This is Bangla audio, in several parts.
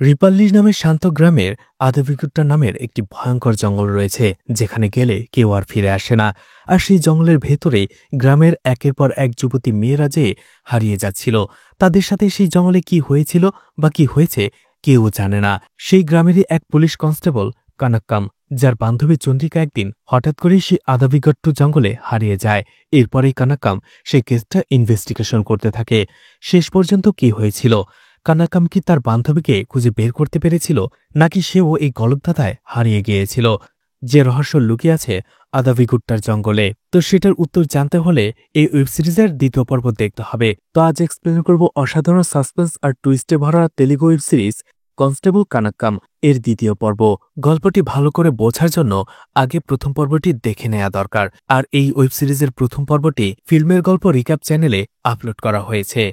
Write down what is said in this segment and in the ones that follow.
রিপাল্লি নামের শান্ত গ্রামের আদাবিগুট্টা নামের একটি ভয়ঙ্কর জঙ্গল রয়েছে, যেখানে গেলে কেউ আর ফিরে আসে না। আর সেই জঙ্গলের ভেতরে গ্রামের একের পর এক যুবতী মেয়েরা যে হারিয়ে যাচ্ছিল, তাদের সাথে সেই জঙ্গলে কি হয়েছিল বা কি হয়েছে কেউ জানে না। সেই গ্রামেরই এক পুলিশ কনস্টেবল কানাক্কাম, যার বান্ধবী চন্দ্রিকা একদিন হঠাৎ করেই সেই আদাবিগট্টু জঙ্গলে হারিয়ে যায়। এরপরেই কানাক্কাম সেই কেসটা ইনভেস্টিগেশন করতে থাকে। শেষ পর্যন্ত কি হয়েছিল? কানাকাম কি তার বান্ধবীকে খুঁজে বের করতে পেরেছিল, নাকি সেও এই গলতধাঁধায় হারিয়ে গিয়েছিল? যে রহস্য লুকিয়ে আছে আদাবিগুট্টার জঙ্গলে, তো সেটার উত্তর জানতে হলে এই ওয়েব সিরিজের দ্বিতীয় পর্ব দেখতে হবে। তো আজ এক্সপ্লেন করব অসাধারণ সাসপেন্স আর টুইস্টে ভরা তেলুগু ওয়েব সিরিজ কনস্টেবল কানাক্কাম এর দ্বিতীয় পর্ব। গল্পটি ভালো করে বোঝার জন্য আগে প্রথম পর্বটি দেখে নেওয়া দরকার। আর এই ওয়েব সিরিজের প্রথম পর্বটি ফিল্মের গল্প রিক্যাপ চ্যানেলে আপলোড করা হয়েছে।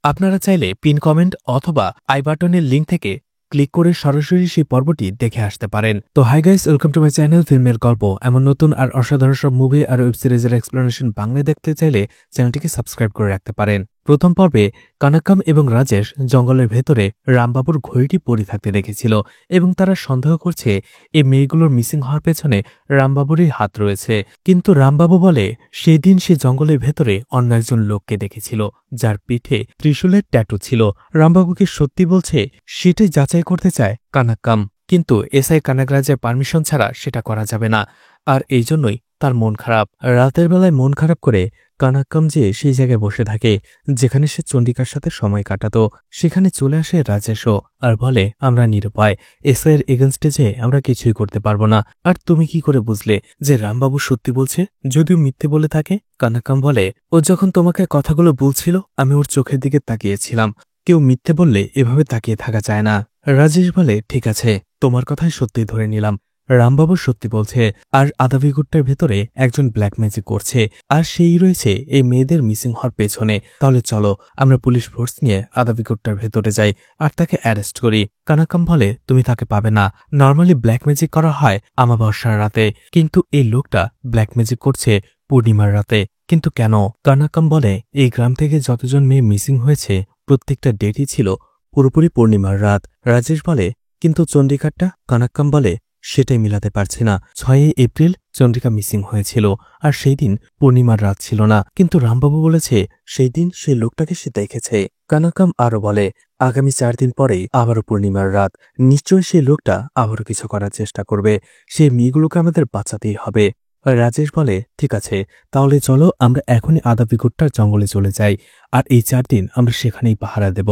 আপনারা চাইলে পিন কমেন্ট অথবা আই বাটনের লিঙ্ক থেকে ক্লিক করে সরাসরি সেই পর্বটি দেখে আসতে পারেন। তো hi guys, welcome to my channel ফিল্মের গল্প। এমন নতুন আর অসাধারণ সব মুভি আর ওয়েব সিরিজের এক্সপ্লেনেশন বাংলায় দেখতে চাইলে চ্যানেলটিকে সাবস্ক্রাইব করে রাখতে পারেন। প্রথম পর্বে কানাক্কাম এবং রাজেশ জঙ্গলের ভেতরে রামবাবুর ঘড়িটি পড়ে থাকতে দেখেছিল এবং তারা সন্দেহ করছে এই মেয়েগুলোর মিসিং হওয়ার পেছনে রামবাবুরই হাত রয়েছে। কিন্তু রামবাবু বলে সেই দিন সে জঙ্গলের ভেতরে অন্য একজন লোককে দেখেছিল, যার পিঠে ত্রিশূলের ট্যাটু ছিল। রামবাবুকে সত্যি বলছে সেটাই যাচাই করতে চায় কানাক্কাম, কিন্তু এসআই কানাগরাজের পারমিশন ছাড়া সেটা করা যাবে না। আর এই জন্যই তার মন খারাপ। রাতের বেলায় মন খারাপ করে কানাক্কাম যে সেই জায়গায় বসে থাকে যেখানে সে চন্ডিকার সাথে সময় কাটাতো। সেখানে চলে আসে রাজেশও আর বলে, আমরা নিরুপায়, এসআইয়ের এগেনস্টে যে আমরা কিছুই করতে পারবো না। আর তুমি কি করে বুঝলে যে রামবাবু সত্যি বলছে, যদিও মিথ্যে বলে থাকে? কানাক্কাম বলে, ও যখন তোমাকে কথাগুলো বলছিল আমি ওর চোখের দিকে তাকিয়েছিলাম। কেউ মিথ্যে বললে এভাবে তাকিয়ে থাকা যায় না। রাজেশ বলে, ঠিক আছে, তোমার কথাই সত্যি ধরে নিলাম, রামবাবু সত্যি বলছে। আর আদাবিগুট্টার ভেতরে একজন ব্ল্যাক ম্যাজিক করছে, আর সেই রয়েছে এই মেয়েদের মিসিং হওয়ার পেছনে। তাহলে চলো আমরা পুলিশ ফোর্স নিয়ে আদাবিগুট্টার ভেতরে যাই আর তাকে অ্যারেস্ট করি। কানাক্কাম বলে, তুমি তাকে পাবে না। নর্মালি ব্ল্যাক ম্যাজিক করা হয় আমাবস্যার রাতে, কিন্তু এই লোকটা ব্ল্যাক ম্যাজিক করছে পূর্ণিমার রাতে। কিন্তু কেন? কানাক্কাম বলে, এই গ্রাম থেকে যতজন মেয়ে মিসিং হয়েছে প্রত্যেকটা ডেটই ছিল পুরোপুরি পূর্ণিমার রাত। রাজেশ বলে, কিন্তু চন্ডিকারটা? কানাক্কাম বলে, সেটাই মিলাতে পারছি না। 6 এপ্রিল চন্দ্রিকা মিসিং হয়েছিল, আর সেই দিন পূর্ণিমার রাত ছিল না। কিন্তু রামবাবু বলেছে সেই দিন সেই লোকটাকে সে দেখেছে। কানাক্কাম আরো বলে, আগামী 4 দিন পরেই আবারও পূর্ণিমার রাত, নিশ্চয়ই সেই লোকটা আবারও কিছু করার চেষ্টা করবে। সেই মেয়েগুলোকে আমাদের বাঁচাতেই হবে। রাজেশ বলে, ঠিক আছে, তাহলে চলো আমরা এখনই আদাবিগুট্টার জঙ্গলে চলে যাই, আর এই 4 দিন আমরা সেখানেই পাহারা দেব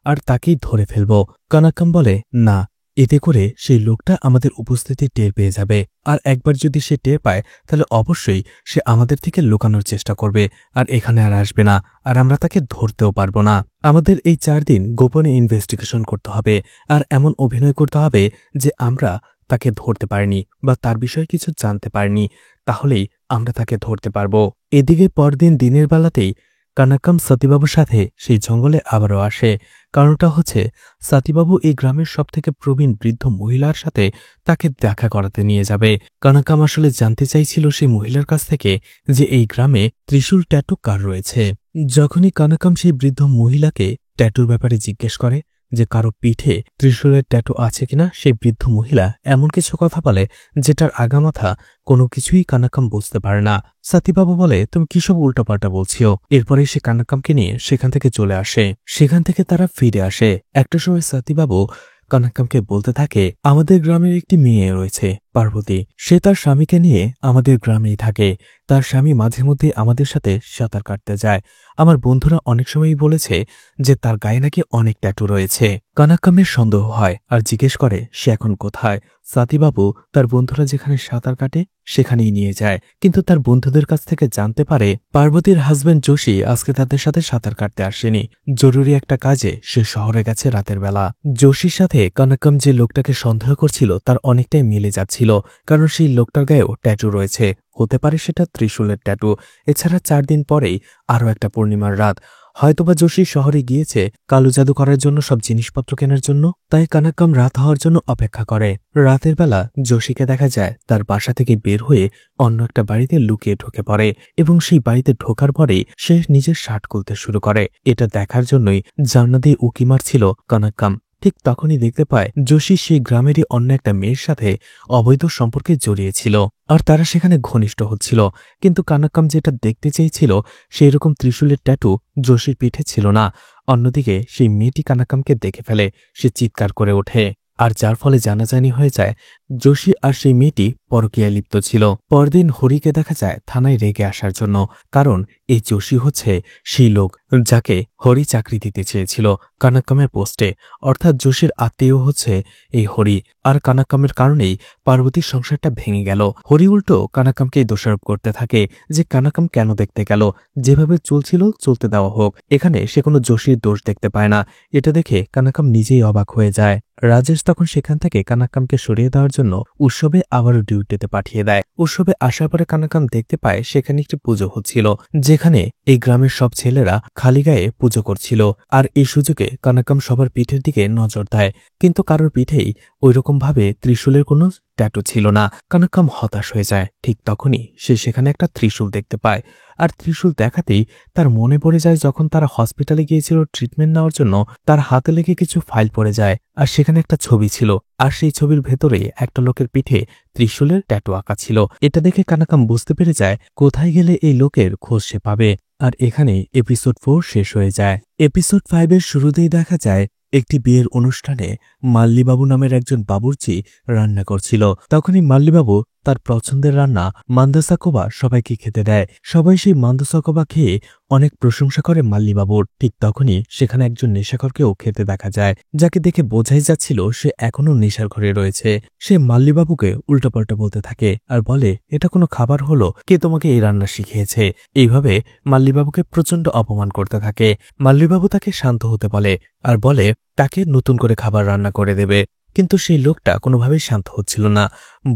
আর তাকেই ধরে ফেলব। কানাক্কাম বলে, না, এতে করে সেই লোকটা আমাদের উপস্থিতি টের পেয়ে যাবে, আর একবার যদি সে টের পায় তাহলে অবশ্যই সে আমাদের থেকে লুকানোর চেষ্টা করবে আর এখানে আর আসবে না, আর আমরা তাকে ধরতেও পারবো না। আমাদের এই 4 দিন গোপনে ইনভেস্টিগেশন করতে হবে আর এমন অভিনয় করতে হবে যে আমরা তাকে ধরতে পারিনি বা তার বিষয়ে কিছু জানতে পারিনি, তাহলেই আমরা তাকে ধরতে পারবো। এদিকে পরদিন দিনের বেলাতেই কানাক্কাম সতীবাবুর সাথে সেই জঙ্গলে আবারও আসে। কারণটা হচ্ছে সতীবাবু এই গ্রামের সবথেকে প্রবীণ বৃদ্ধ মহিলার সাথে তাকে দেখা করাতে নিয়ে যাবে। কানাক্কাম আসলে জানতে চাইছিল সেই মহিলার কাছ থেকে যে এই গ্রামে ত্রিশূল ট্যাটু কার রয়েছে। যখনই কানাক্কাম সেই বৃদ্ধ মহিলাকে ট্যাটুর ব্যাপারে জিজ্ঞেস করে যে কারো পিঠে ত্রিশূলের ট্যাটু আছে কিনা, সেই বৃদ্ধ মহিলা এমন কিছু কথা বলে যেটার আগামাথা কোনো কিছুই কানাক্কাম বুঝতে পারে না। সতীবাবু বলে, তুমি কিসব উল্টাপাল্টা বলছিও। এরপরে সে কানাক্কামকে নিয়ে সেখান থেকে চলে আসে। সেখান থেকে তারা ফিরে আসে। একটা সময় সতীবাবু কানাক্কামকে বলতে থাকে, আমাদের গ্রামের একটি মেয়ে রয়েছে পার্বতী, সে তার স্বামীকে নিয়ে আমাদের গ্রামেই থাকে। তার স্বামী মাঝে মধ্যে আমাদের সাথে সাঁতার কাটতে যায়। আমার বন্ধুরা অনেক সময়ই বলেছে যে তার গায়ে নাকি অনেক ট্যাটু রয়েছে। কানাক্কামের সন্দেহ হয় আর জিজ্ঞেস করে সে এখন কোথায়। সতীবাবু তার বন্ধুরা যেখানে সাঁতার কাটে সেখানেই নিয়ে যায়, কিন্তু তার বন্ধুদের কাছ থেকে জানতে পারে পার্বতীর হাজবেন্ড যোশী আজকে তাদের সাথে সাঁতার কাটতে আসেনি, জরুরি একটা কাজে সে শহরে গেছে রাতের বেলা। যোশীর সাথে কানাক্কাম যে লোকটাকে সন্দেহ করছিল তার অনেকটাই মিলে যাচ্ছিল, কারণ সেই লোকটার গায়েও ট্যাটু রয়েছে। হতে পারে সেটা ত্রিশূলের ট্যাটু। এছাড়া 4 দিন পরেই আরও একটা পূর্ণিমার রাত। হয়তোবা যোশী শহরে গিয়েছে কালো জাদু করার জন্য সব জিনিসপত্র কেনার জন্য, তাই কানাক্কাম রাত হওয়ার জন্য অপেক্ষা করে। রাতের বেলা যোশীকে দেখা যায় তার বাসা থেকে বের হয়ে অন্য একটা বাড়িতে লুকিয়ে ঢুকে পড়ে, এবং সেই বাড়িতে ঢোকার পরেই সে নিজের শার্ট খুলতে শুরু করে। এটা দেখার জন্যই জানলা দিয়ে উঁকি মারছিল কানাক্কাম। ঠিক তখনই দেখতে পায় যোশী সেই গ্রামেরই অন্য একটা মেয়ের সাথে অবৈধ সম্পর্কে জড়িয়েছিল আর তারা সেখানে ঘনিষ্ঠ হচ্ছিল। কিন্তু কানাক্কাম যেটা দেখতে চেয়েছিল সেই রকম ত্রিশূলের ট্যাটু যোশীর পিঠে ছিল না। অন্যদিকে সেই মেয়েটি কানাক্কামকে দেখে ফেলে, সে চিৎকার করে ওঠে আর যার ফলে জানাজানি হয়ে যায় যোশী আর সেই মেয়েটি পরকীয়ায় লিপ্ত ছিল। পরদিন হরিকে দেখা যায় থানায় রেগে আসার জন্য, কারণ এই যোশী হচ্ছে সেই লোক যাকে হরি চাকরি দিতে চেয়েছিল কানাক্কামের পোস্টে, অর্থাৎ যোশীর আত্মীয় হচ্ছে এই হরি। আর কানাক্কামের কারণেই পার্বতীর সংসারটা ভেঙে গেল। হরি উল্টো কানাক্কামকেই দোষারোপ করতে থাকে যে কানাক্কাম কেন দেখতে গেল, যেভাবে চলছিল চলতে দেওয়া হোক। এখানে সে কোনো যোশীর দোষ দেখতে পায় না। এটা দেখে কানাক্কাম নিজেই অবাক হয়ে যায়। রাজেশ তখন সেখান থেকে কানাক্কামকে সরিয়ে দেওয়ার জন্য উৎসবে আবারও ডিউটিতে পাঠিয়ে দেয়। উৎসবে আসার পরে কানাক্কাম দেখতে পায় সেখানে একটি পুজো হচ্ছিল, যেখানে এই গ্রামের সব ছেলেরা খালি গায়ে পুজো করছিল। আর এই সুযোগে কানাক্কাম সবার পিঠের দিকে নজর দেয়, কিন্তু কারোর পিঠেই ওইরকম ভাবে ত্রিশূলের কোনো ট্যাটু ছিল না। কানাক্কাম হতাশ হয়ে যায়। ঠিক তখনই সে সেখানে একটা ত্রিশূল দেখতে পায়, আর ত্রিশূল দেখাতেই তার মনে পড়ে যায় যখন তারা হসপিটালে গিয়েছিল ট্রিটমেন্ট নেওয়ার জন্য, তার হাতে লেগে কিছু ফাইল পড়ে যায় আর সেখানে একটা ছবি ছিল, আর সেই ছবির ভেতরে একটা লোকের পিঠে ত্রিশূলের ট্যাটু আঁকা ছিল। এটা দেখে কানাক্কাম বুঝতে পেরে যায় কোথায় গেলে এই লোকের খোঁজ সে পাবে। আর এখানে এপিসোড 4 শেষ হয়ে যায়। এপিসোড 5 এর শুরুতেই দেখা যায় একটি বিয়ের অনুষ্ঠানে মাল্লিবাবু নামের একজন বাবুর্চি রান্না করছিল। তখনই মাল্লিবাবু তার পছন্দের রান্না মান্দাসাকোবা সবাইকে খেতে দেয়। সবাই সেই মান্দাসাকোবা খেয়ে অনেক প্রশংসা করে মাল্লিবাবুর। ঠিক তখনই সেখানে একজন নেশাখোরকেও খেতে দেখা যায়, যাকে দেখে বোঝাই যাচ্ছিল সে এখনো নেশার ঘরে রয়েছে। সে মাল্লিবাবুকে উল্টাপাল্টা বলতে থাকে আর বলে, এটা কোনো খাবার হলো? কে তোমাকে এই রান্না শিখিয়েছে? এইভাবে মাল্লিবাবুকে প্রচন্ড অপমান করতে থাকে। মাল্লিবাবু তাকে শান্ত হতে বলে আর বলে তাকে নতুন করে খাবার রান্না করে দেবে, কিন্তু সেই লোকটা কোনোভাবেই শান্ত হচ্ছিল না,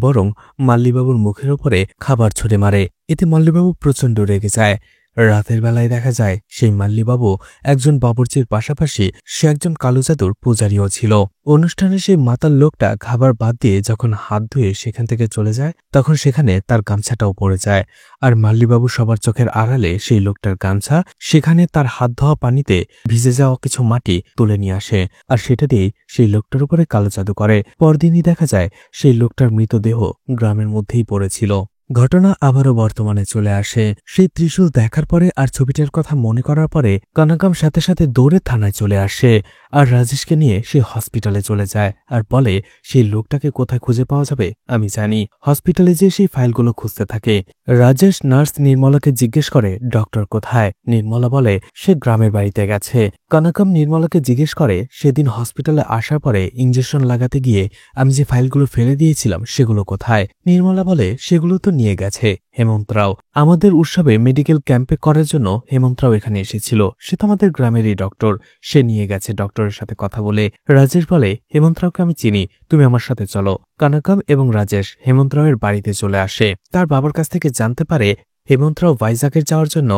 বরং মাল্লিবাবুর মুখের ওপরে খাবার ছুঁড়ে মারে। এতে মাল্লিবাবু প্রচণ্ড রেগে যায়। রাতের বেলায় দেখা যায় সেই মাল্লিবাবু একজন বাবুর্চির পাশাপাশি সে একজন কালো জাদুর পূজারীও ছিল। অনুষ্ঠানে সেই মাতাল লোকটা খাবার বাদ দিয়ে যখন হাত ধুয়ে সেখান থেকে চলে যায়, তখন সেখানে তার গামছাটাও পড়ে যায়। আর মাল্লিবাবু সবার চোখের আড়ালে সেই লোকটার গামছা সেখানে তার হাত ধোয়া পানিতে ভিজে যাওয়া কিছু মাটি তুলে নিয়ে আসে, আর সেটা দিয়েই সেই লোকটার উপরে কালো জাদু করে। পরদিনই দেখা যায় সেই লোকটার মৃতদেহ গ্রামের মধ্যেই পড়েছিল। ঘটনা আবারও বর্তমানে চলে আসে। সেই ত্রিশূল দেখার পরে আর ছবিটার কথা মনে করার পরে কানাক্কাম সাথে সাথে দৌড়ে থানায় চলে আসে আর রাজেশকে নিয়ে সে হসপিটালে চলে যায় আর বলে সেই লোকটাকে কোথায় খুঁজে পাওয়া যাবে আমি জানি। হসপিটালে যেয়ে সেই ফাইলগুলো খুঁজতে থাকে। রাজেশ নার্স নির্মলাকে জিজ্ঞেস করে ডক্টর কোথায়। নির্মলা বলে সে গ্রামের বাড়িতে গেছে। কানাক্কাম নির্মলাকে জিজ্ঞেস করে সেদিন হসপিটালে আসার পরে ইঞ্জেকশন লাগাতে গিয়ে আমি যে ফাইলগুলো ফেলে দিয়েছিলাম সেগুলো কোথায়। নির্মলা বলে সেগুলো তো নিয়ে গেছে হেমন্তরাও। আমাদের উৎসবে মেডিকেল ক্যাম্পে করার জন্য হেমন্তরাও এখানে এসেছিল, সে তো আমাদের গ্রামেরই ডক্টর, সে নিয়ে গেছে ডক্টরের সাথে কথা বলে। রাজেশ বলে হেমন্তরাওকে আমি চিনি, তুমি আমার সাথে চলো। কানাক্কাম এবং রাজেশ হেমন্তরাওয়ের বাড়িতে চলে আসে। তার বাবার কাছ থেকে জানতে পারে হেমন্তরাও ভাইজাগের যাওয়ার জন্য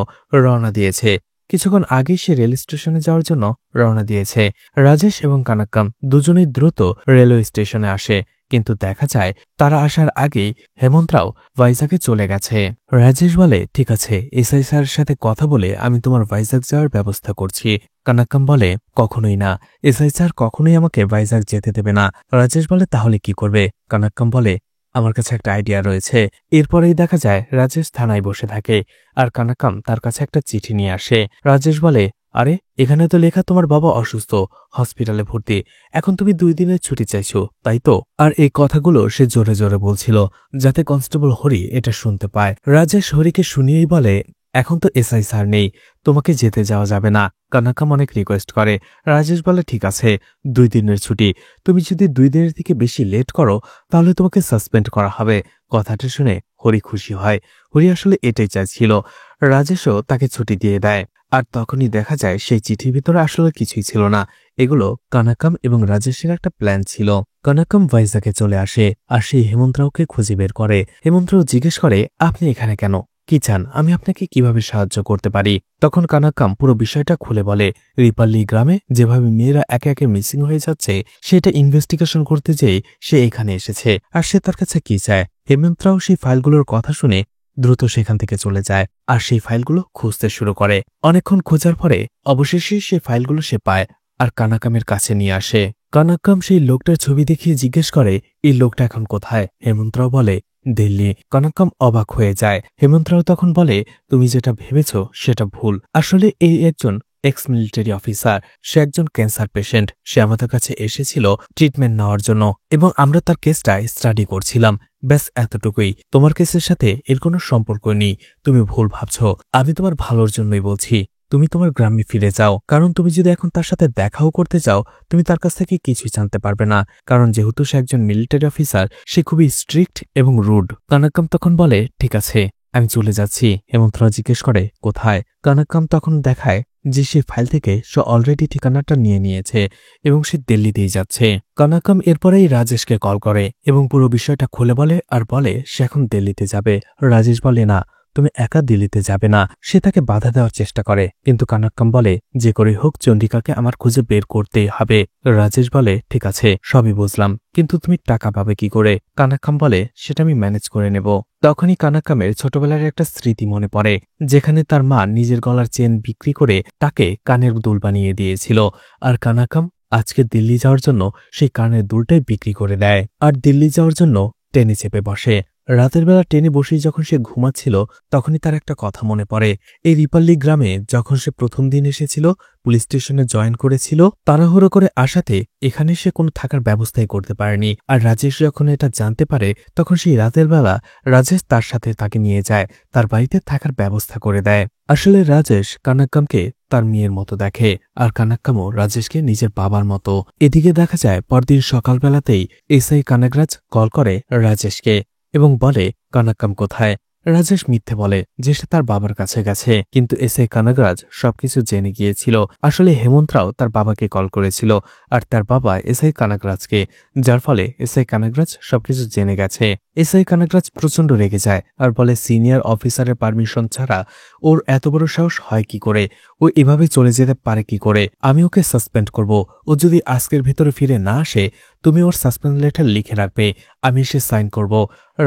রওনা দিয়েছে। কিছুক্ষণ আগেই সে রেল স্টেশনে যাওয়ার জন্য রওনা দিয়েছে। রাজেশ এবং কানাক্কাম দুজনেই দ্রুত রেলওয়ে স্টেশনে আসে, কিন্তু দেখা যায় তারা আসার আগেই হেমন্তরাও ভাইজাগে চলে গেছে। রাজেশ বলে ঠিক আছে, এসআই স্যারের সাথে কথা বলে আমি তোমার ভাইজাগ যাওয়ার ব্যবস্থা করছি। কানাক্কাম বলে কখনোই না, এসআই স্যার কখনোই আমাকে ভাইজাগ যেতে দেবে না। রাজেশ বলে তাহলে কি করবে? কানাক্কাম বলে আমার কাছে একটা আইডিয়া রয়েছে। এরপরেই দেখা যায় রাজেশ থানায় বসে থাকে আর কানাক্কাম তার কাছে একটা চিঠি নিয়ে আসে। রাজেশ বলে আরে এখানে তো লেখা তোমার বাবা অসুস্থ, হসপিটালে ভর্তি, এখন তুমি 2 দিনের ছুটি চাইছো তাই তো? আর এই কথাগুলো সে জোরে জোরে বলছিল যাতে কনস্টেবল হরি এটা শুনতে পায়। রাজেশ হরিকে শুনিয়েই বলে এখন তো এসআই স্যার নেই, তোমাকে যেতে যাওয়া যাবে না। কানাক্কাম অনেক রিকোয়েস্ট করে। রাজেশ বলে ঠিক আছে 2 দিনের ছুটি, তুমি যদি 2 দিনের থেকে বেশি লেট করো তাহলে তোমাকে সাসপেন্ড করা হবে। কথাটা শুনে হরি খুশি হয়। হরি আসলে এটাই চাইছিল। রাজেশও তাকে ছুটি দিয়ে দেয়। আর তখনই দেখা যায় সেই চিঠির ভিতরে আসলে কিছুই ছিল না, এগুলো কানাক্কাম এবং রাজেশের একটা প্ল্যান ছিল। কানাক্কাম ভাইজাগে চলে আসে আর সেই হেমন্তরাওকে খুঁজে বের করে। হেমন্তরাও জিজ্ঞেস করে আপনি এখানে কেন, কি চান, আমি আপনাকে কিভাবে সাহায্য করতে পারি? তখন কানাক্কাম পুরো বিষয়টা খুলে বলে রিপাল্লি গ্রামে যেভাবে মেয়েরা একে একে মিসিং হয়ে যাচ্ছে সেটা ইনভেস্টিগেশন করতে যেয়ে সে এখানে এসেছে, আর সে তার কাছে কি চায়। হেমন্তরাও সেই ফাইলগুলোর কথা শুনে দ্রুত সেখান থেকে চলে যায় আর সেই ফাইলগুলো খুঁজতে শুরু করে। অনেকক্ষণ খোঁজার পরে অবশেষে সেই ফাইলগুলো সে পায় আর কানাক্কামের কাছে নিয়ে আসে। কানাক্কাম সেই লোকটার ছবি দেখিয়ে জিজ্ঞেস করে, এই লোকটা এখন কোথায়? হেমন্তরাও বলে, দিল্লি। কানাক্কাম অবাক হয়ে যায়। হেমন্তরাও তখন বলে, তুমি যেটা ভেবেছ সেটা ভুল। আসলে এই একজন এক্স মিলিটারি অফিসার, সে একজন ক্যান্সার পেশেন্ট। সে আমাদের কাছে এসেছিল ট্রিটমেন্ট নেওয়ার জন্য এবং আমরা তার কেসটা স্টাডি করছিলাম। ব্যাস এতটুকুই। তোমার কেসের সাথে এর কোনো সম্পর্ক নেই। তুমি ভুল ভাবছ। আমি তোমার ভালোর জন্যই বলছি। তুমি তোমার গ্রামে ফিরে যাও, কারণ তুমি যদি এখন তার সাথে দেখাও করতে চাও, তুমি তার কাছ থেকে কিছুই জানতে পারবে না, কারণ যেহেতু সে একজন মিলিটারি অফিসার, সে খুবই স্ট্রিক্ট এবং রুড। কানাক্কাম তখন বলে, ঠিক আছে, আমি চলে যাচ্ছি। হেমন্তরাও জিজ্ঞেস করে, কোথায়? কানাক্কাম তখন দেখায় যে সে ফাইল থেকে সে অলরেডি ঠিকানাটা নিয়ে নিয়েছে এবং সে দিল্লিতেই যাচ্ছে। কানাক্কাম এরপরেই রাজেশকে কল করে এবং পুরো বিষয়টা খুলে বলে আর বলে সে এখন দিল্লিতে যাবে। রাজেশ বলে, না, তুমি একা দিল্লিতে যাবে না। সে তাকে বাধা দেওয়ার চেষ্টা করে, কিন্তু কানাক্কাম বলে, যে করে হোক চন্ডিকাকে আমার খুঁজে বের করতেই হবে। রাজেশ বলে, ঠিক আছে, সবই বুঝলাম, কিন্তু তুমি টাকা পাবে কি করে? কানাক্কাম বলে, সেটা আমি ম্যানেজ করে নেব। তখনই কানাক্কামের ছোটবেলার একটা স্মৃতি মনে পড়ে, যেখানে তার মা নিজের গলার চেন বিক্রি করে তাকে কানের দুল বানিয়ে দিয়েছিল। আর কানাক্কাম আজকে দিল্লি যাওয়ার জন্য সেই কানের দুলটাই বিক্রি করে দেয় আর দিল্লি যাওয়ার জন্য ট্রেনে চেপে বসে। রাতের বেলা ট্রেনে বসেই যখন সে ঘুমাচ্ছিল, তখনই তার একটা কথা মনে পড়ে। এই রিপাল্লি গ্রামে যখন সে প্রথম দিন এসেছিল, পুলিশ স্টেশনে জয়েন করেছিল, তাড়াহুড়ো করে আসাতে এখানে সে কোনো থাকার ব্যবস্থাই করতে পারেনি। আর রাজেশ যখন এটা জানতে পারে, তখন সেই রাতের বেলা রাজেশ তার সাথে তাকে নিয়ে যায়, তার বাড়িতে থাকার ব্যবস্থা করে দেয়। আসলে রাজেশ কানাক্কামকে তার মেয়ের মতো দেখে, আর কানাক্কামও রাজেশকে নিজের বাবার মতো। এদিকে দেখা যায় পরদিন সকালবেলাতেই এসআই কানাগরাজ কল করে রাজেশকে এবং বলে, কানাক্কাম কোথায়? রাজেশ মিথ্যে বলে যে সে তার বাবার কাছে গেছে, কিন্তু এসআই কানাগরাজ সবকিছু জেনে গিয়েছিল। আসলে হেমন্তরাও তার বাবাকে কল করেছিল আর তার বাবা এসআই কানাগরাজকে, যার ফলে এসআই কানাগরাজ সবকিছু জেনে গেছে। এসআই কানাগরাজ প্রচন্ড রেগে যায় আর বলে, সিনিয়র অফিসারের পারমিশন ছাড়া ওর এত বড় সাহস হয় কি করে? ও এভাবে চলে যেতে পারে কি করে? আমি ওকে সাসপেন্ড করব। ও যদি আজকের ভিতরে ফিরে না আসে, তুমি ওর সাসপেন্ড লেটার লিখে রাখবে, আমি সে সাইন করব।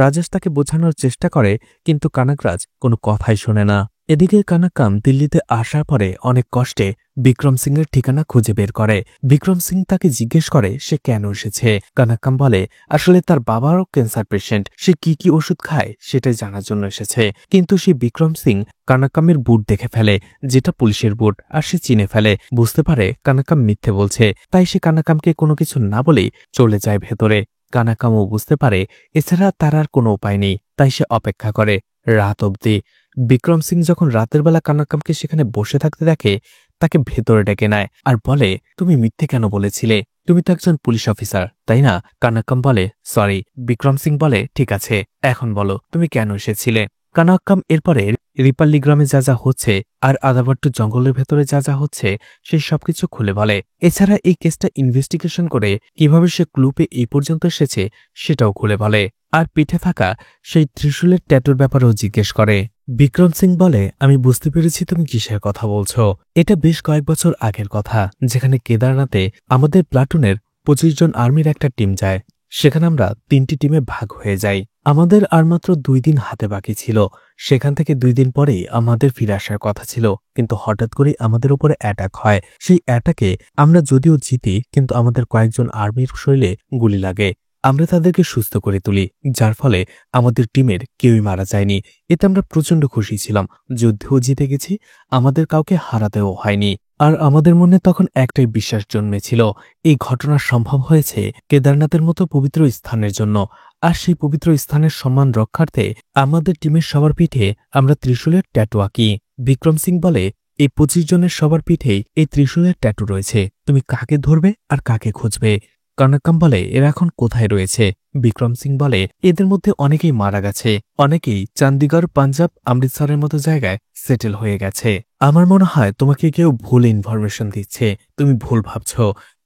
রাজেশ তাকে বোঝানোর চেষ্টা করে, কিন্তু কানাগরাজ কোনো কথাই শোনে না। এদিকে কানাক্কাম দিল্লিতে আসার পরে অনেক কষ্টে বিক্রম সিং এর ঠিকানা খুঁজে বের করে। বিক্রম সিং তাকে জিজ্ঞেস করে সে কেন এসেছে। কানাক্কাম বলে, আসলে তার বাবারও ক্যান্সার পেশেন্ট, সে কি কি ওষুধ খায় সেটাই জানার জন্য এসেছে। কিন্তু সেই বিক্রম সিং কানাক্কামের বুট দেখে ফেলে, যেটা পুলিশের বুট, আর সে চিনে ফেলে। বুঝতে পারে কানাক্কাম মিথ্যে বলছে, তাই সে কানাক্কামকে কোনো কিছু না বলেই চলে যায় ভেতরে। কানাক্কামও বুঝতে পারে এছাড়া তার আর কোনো উপায় নেই, তাই সে অপেক্ষা করে রাত অবধি। বিক্রম সিং যখন রাতের বেলা কানাক্কামকে সেখানে বসে থাকতে দেখে, তাকে ভেতরে ডেকে নেয় আর বলে, তুমি মিথ্যে কেন বলেছিলে? তুমি তো একজন পুলিশ অফিসার, তাই না? কানাক্কাম বলে, সরি। বিক্রম সিং বলে, ঠিক আছে, এখন বলো তুমি কেন এসেছিলে। কানাক্কাম এরপরে রিপাল্লি গ্রামে যা যা হচ্ছে আর আদাবাট্টু জঙ্গলের ভেতরে যা যা হচ্ছে সেই সবকিছু খুলে বলে। এছাড়া এই কেসটা ইনভেস্টিগেশন করে কিভাবে সে ক্লুপে এই পর্যন্ত এসেছে সেটাও খুলে বলে। আর পিঠে থাকা সেই ত্রিশূলের ট্যাটুর ব্যাপারেও জিজ্ঞেস করে। বিক্রম সিং বলে, আমি বুঝতে পেরেছি তুমি কিসের কথা বলছো। এটা বেশ কয়েক বছর আগের কথা, যেখানে কেদারনাথে আমাদের প্লাটুনের 25 জন আর্মির একটা টিম যায়। সেখানে আমরা 3টি টিমে ভাগ হয়ে যাই। আমাদের আর মাত্র 2 দিন হাতে বাকি ছিল। সেখান থেকে 2 দিন পরেই আমাদের ফিরে আসার কথা ছিল, কিন্তু হঠাৎ করেই আমাদের উপরে অ্যাটাক হয়। সেই অ্যাটাকে আমরা যদিও জিতি, কিন্তু আমাদের কয়েকজন আর্মির শরীরে গুলি লাগে। আমরা তাদেরকে সুস্থ করে তুলি, যার ফলে আমাদের টিমের কেউই মারা যায়নি। এতে আমরা প্রচন্ড খুশি ছিলাম, যুদ্ধেও জিতে গেছি, আমাদের কাউকে হারাতেও হয়নি। আর আমাদের মনে তখন একটাই বিশ্বাস জন্মেছিল, এই ঘটনা সম্ভব হয়েছে কেদারনাথের মতো পবিত্র স্থানের জন্য। আর সেই পবিত্র স্থানের সম্মান রক্ষার্থে আমাদের টিমের সবার পিঠে আমরা ত্রিশূলের ট্যাটু আঁকি। বিক্রম সিং বলে, এই 25 জনের সবার পিঠেই এই ত্রিশূলের ট্যাটু রয়েছে, তুমি কাকে ধরবে আর কাকে খুঁজবে? কানাক্কাম বলে, এরা এখন কোথায় রয়েছে? বিক্রম সিং বলে, এদের মধ্যে অনেকেই মারা গেছে, অনেকেই চণ্ডীগড়, পাঞ্জাব, অমৃতসরের মতো জায়গায় সেটেল হয়ে গেছে। আমার মনে হয় তোমাকে কেউ ভুল ইনফরমেশন দিচ্ছে, তুমি ভুল ভাবছ।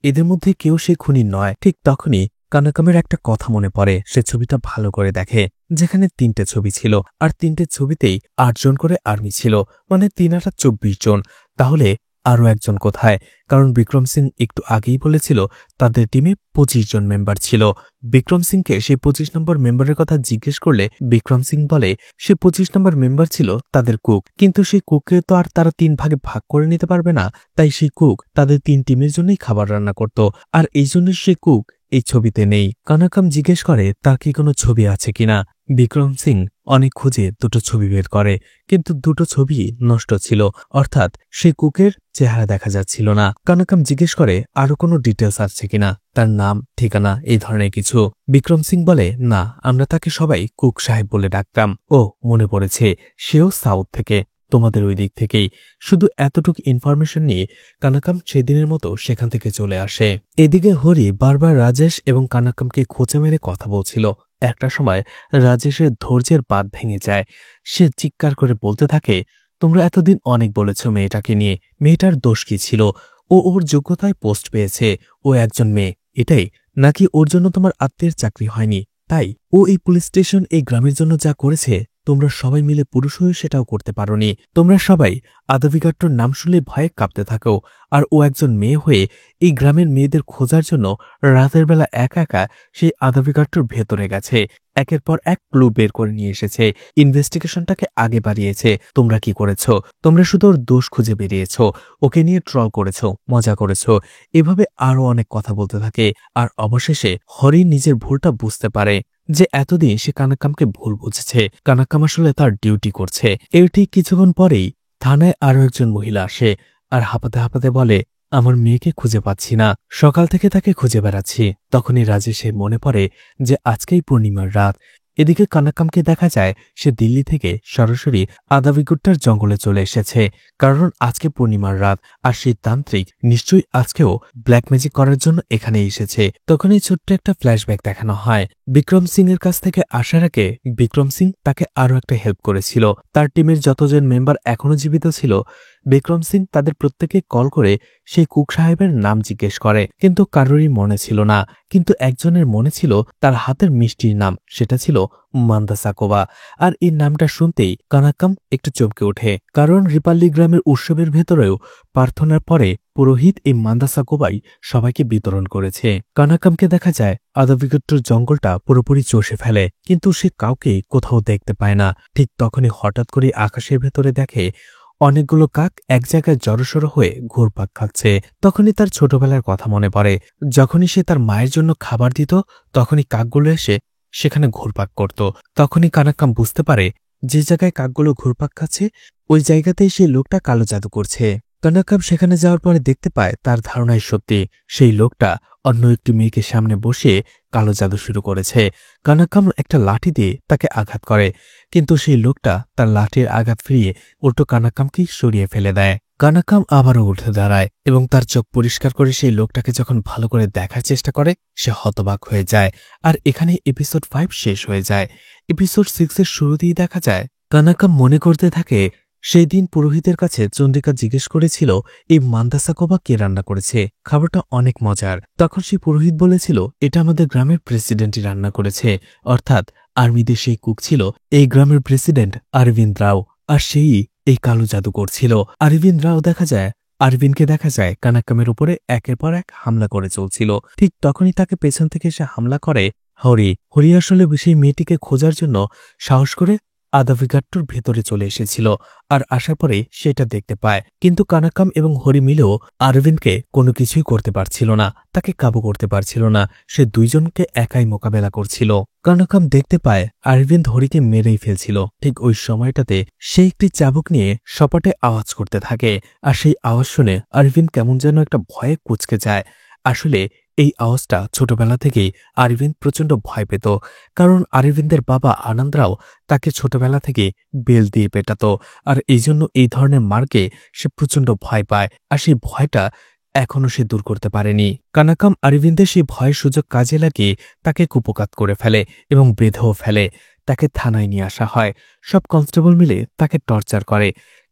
এদের মধ্যে কেউ সে খুনি নয়। ঠিক তখনই কানাক্কামের একটা কথা মনে পড়ে। সে ছবিটা ভালো করে দেখে, যেখানে 3টে ছবি ছিল, আর 3টে ছবিতেই 8 জন করে আর্মি ছিল, মানে 3 আর 24 জন। তাহলে আরও একজন কোথায়, কারণ বিক্রম সিং একটু আগেই বলেছিল তাদের টিমে 25 জন মেম্বার ছিল। বিক্রম সিংকে সেই 25 নম্বর মেম্বারের কথা জিজ্ঞেস করলে বিক্রম সিং বলে সে 25 নম্বর মেম্বার ছিল তাদের কুক, কিন্তু সেই কুককে তো আর তারা 3 ভাগে ভাগ করে নিতে পারবে না, তাই সেই কুক তাদের 3 টিমের জন্যই খাবার রান্না করত, আর এই জন্য সেই কুক এই ছবিতে নেই। কানাকাম জিজ্ঞেস করে তার কি কোনো ছবি আছে কিনা। বিক্রম সিং অনেক খুঁজে দুটো ছবি বের করে, কিন্তু দুটো ছবি নষ্ট ছিল, অর্থাৎ সেই কুকের চেহারা দেখা যাচ্ছিল না। কানাকাম জিজ্ঞেস করে আরো কোনো ডিটেলস আছে কিনা, তার নাম ঠিকানা এই ধরনের কিছু। বিক্রম সিং বলে না, আমরা তাকে সবাই কুক সাহেব বলে ডাকতাম। ও মনে পড়েছে, সেও সাউথ থেকে, তোমাদের ওই দিক থেকেই। শুধু এতটুকু ইনফরমেশন নিয়ে কানাকাম সেদিনের মতো সেখান থেকে চলে আসে। এদিকে হরি বারবার রাজেশ এবং কানাকামকে খোঁচা মেরে কথা বলছিল। একটা সময় রাজেশের ধৈর্যের বাঁধ ভেঙে যায়। সে চিৎকার করে বলতে থাকে, তোমরা এতদিন অনেক বলেছ মেয়েটাকে নিয়ে, মেয়েটার দোষ কি ছিল? ও ওর যোগ্যতায় পোস্ট পেয়েছে, ও একজন মেয়ে, এটাই নাকি ওর জন্য তোমার আত্মীয়ের চাকরি হয়নি তাই? ও এই পুলিশ স্টেশন এই গ্রামের জন্য যা করেছে তোমরা সবাই মিলে পুরুষ হয়ে সেটাও করতে পারোনি। তোমরা সবাই আদাবিকাট্টর নাম শুনলে ভয়ে কাঁপতে থাকো, আর ও একজন মেয়ে হয়ে এই গ্রামের মেয়েদের খোঁজার জন্য রাতের বেলা একা একা সেই আদাবিকাট্টর ভেতরে গেছে, একের পর এক ক্লু বের করে নিয়ে এসেছে, ইনভেস্টিগেশনটাকে আগে বাড়িয়েছে। তোমরা কি করেছ? তোমরা শুধু ওর দোষ খুঁজে বেরিয়েছ, ওকে নিয়ে ট্রল করেছ, মজা করেছ, এভাবে আরো অনেক কথা বলতে থাকে। আর অবশেষে হরি নিজের ভুলটা বুঝতে পারে যে এতদিন সে কানাকামকে ভুল বুঝেছে, কানাকাম আসলে তার ডিউটি করছে। এর ঠিক কিছুক্ষণ পরেই থানায় আরো একজন মহিলা আসে আর হাঁপাতে হাঁপাতে বলে, আমার মেয়েকে খুঁজে পাচ্ছি না, সকাল থেকে তাকে খুঁজে বেড়াচ্ছি। তখনই রাজেশের মনে পড়ে যে আজকেই পূর্ণিমার রাত। এদিকে কানাকামকে দেখা যায় সে দিল্লি থেকে সরাসরি আদাবিগুট্টার জঙ্গলে চলে এসেছে, কারণ আজকে পূর্ণিমার রাত, আর সেই তান্ত্রিক নিশ্চয়ই আজকেও ব্ল্যাক ম্যাজিক করার জন্য এখানে এসেছে। তখনই ছোট্ট একটা ফ্ল্যাশব্যাক দেখানো হয়। বিক্রম সিং এর কাছ থেকে আসার আগে বিক্রম সিং তাকে আরো একটা হেল্প করেছিল। তার টিমের যতজন মেম্বার এখনো জীবিত ছিল, বিক্রম সিং তাদের প্রত্যেকে কল করে সেই কুক সাহেবের নাম জিজ্ঞেস করে, কিন্তু কারোরই মনে ছিল না। কিন্তু একজনের মনে ছিল তার হাতের মিষ্টির নাম, সেটা ছিল মান্দাসাকোবা। আর এই নামটা শুনতেই কানাকাম একটু চমকে ওঠে, কারণ রিপাল্লি গ্রামের উৎসবের ভেতরেও প্রার্থনার পরে পুরোহিত এই মান্দাসাকোবাই সবাইকে বিতরণ করেছে। কানাকামকে দেখা যায় আদাবিগুট্টুর জঙ্গলটা পুরোপুরি চষে ফেলে, কিন্তু সে কাউকে কোথাও দেখতে পায় না। ঠিক তখনই হঠাৎ করে আকাশের ভেতরে দেখে অনেকগুলো কাক এক জায়গায় জড়সড় হয়ে ঘুরপাক খাচ্ছে। তখনই তার ছোটবেলার কথা মনে পড়ে, যখনই সে তার মায়ের জন্য খাবার দিত তখনই কাকগুলো এসে সেখানে ঘুরপাক করত। তখনই কানাকাম বুঝতে পারে যে জায়গায় কাকগুলো ঘুরপাক খাচ্ছে ওই জায়গাতেই সেই লোকটা কালো জাদু করছে। কানাকাম সেখানে যাওয়ার পরে দেখতে পায় তার ধারণাই সত্যি, সেই লোকটা অন্য একটি মেয়েকে সামনে বসিয়ে কালো জাদু শুরু করেছে। কানাকাম একটা লাঠি দিয়ে তাকে আঘাত করে, কিন্তু সেই লোকটা তার লাঠির আঘাত ফিরিয়ে উল্টো কানাকামকেই সরিয়ে ফেলে দেয়। কানাকাম আবারও উঠে দাঁড়ায় এবং তার চোখ পরিষ্কার করে সেই লোকটাকে যখন ভালো করে দেখার চেষ্টা করে সে হতবাক হয়ে যায়। আর এখানে এপিসোড 5 শেষ হয়ে যায়। এপিসোড 6 এর শুরুতেই দেখা যায় কানাকাম মনে করতে থাকে সেই দিন পুরোহিতের কাছে চন্দ্রিকা জিজ্ঞেস করেছিল এই মান্দাসাকোবা কে রান্না করেছে, খাবারটা অনেক মজার। তখন সেই পুরোহিত বলেছিল এটা আমাদের গ্রামের প্রেসিডেন্টই রান্না করেছে, অর্থাৎ আর্মিদের সেই কুক ছিল এই গ্রামের প্রেসিডেন্ট অরবিন্দ রাও, আর সেই এই কালো জাদু করছিল। অরবিন্দ রাও আরবিনকে দেখা যায় কানাকামের উপরে একের পর এক হামলা করে চলছিল। ঠিক তখনই তাকে পেছন থেকে এসে হামলা করে হরি আসলে সেই মেয়েটিকে খোঁজার জন্য সাহস করে আদাবিগাট্টুর ভেতরে চলে এসেছিল, আর আসার পরে সেটা দেখতে পায়। কিন্তু কানাকাম এবং হরি মিলেও আরবিনকে কোনো কিছুই করতে পারছিল না, তাকে কাবু করতে পারছিল না। সে দুইজনকে একাই মোকাবেলা করছিল। কানাকাম দেখতে পায় আরবিন্দ হরিকে মেরেই ফেলছিল। ঠিক ওই সময়টাতে সে একটি চাবুক নিয়ে সপাটে আওয়াজ করতে থাকে, আর সেই আওয়াজ শুনে আরবিন্দ কেমন যেন একটা ভয়ে কুঁচকে যায়। আসলে এই আওয়াজটা ছোটবেলা থেকেই অরবিন্দ প্রচণ্ড ভয় পেত, কারণ অরবিন্দের বাবা আনন্দরাও তাকে ছোটবেলা থেকে বেল দিয়ে পেটাত, আর এই জন্য এই ধরনের মারকে সে প্রচণ্ড ভয় পায়। আর সেই ভয়টা এখনও সে দূর করতে পারেনি। কানাকাম অরবিন্দের সেই ভয়ের সুযোগ কাজে লাগিয়ে তাকে কুপোকাত করে ফেলে এবং বেঁধেও ফেলে। তাকে থানায় নিয়ে আসা হয়। সব কনস্টেবল মিলে তাকে টর্চার করে,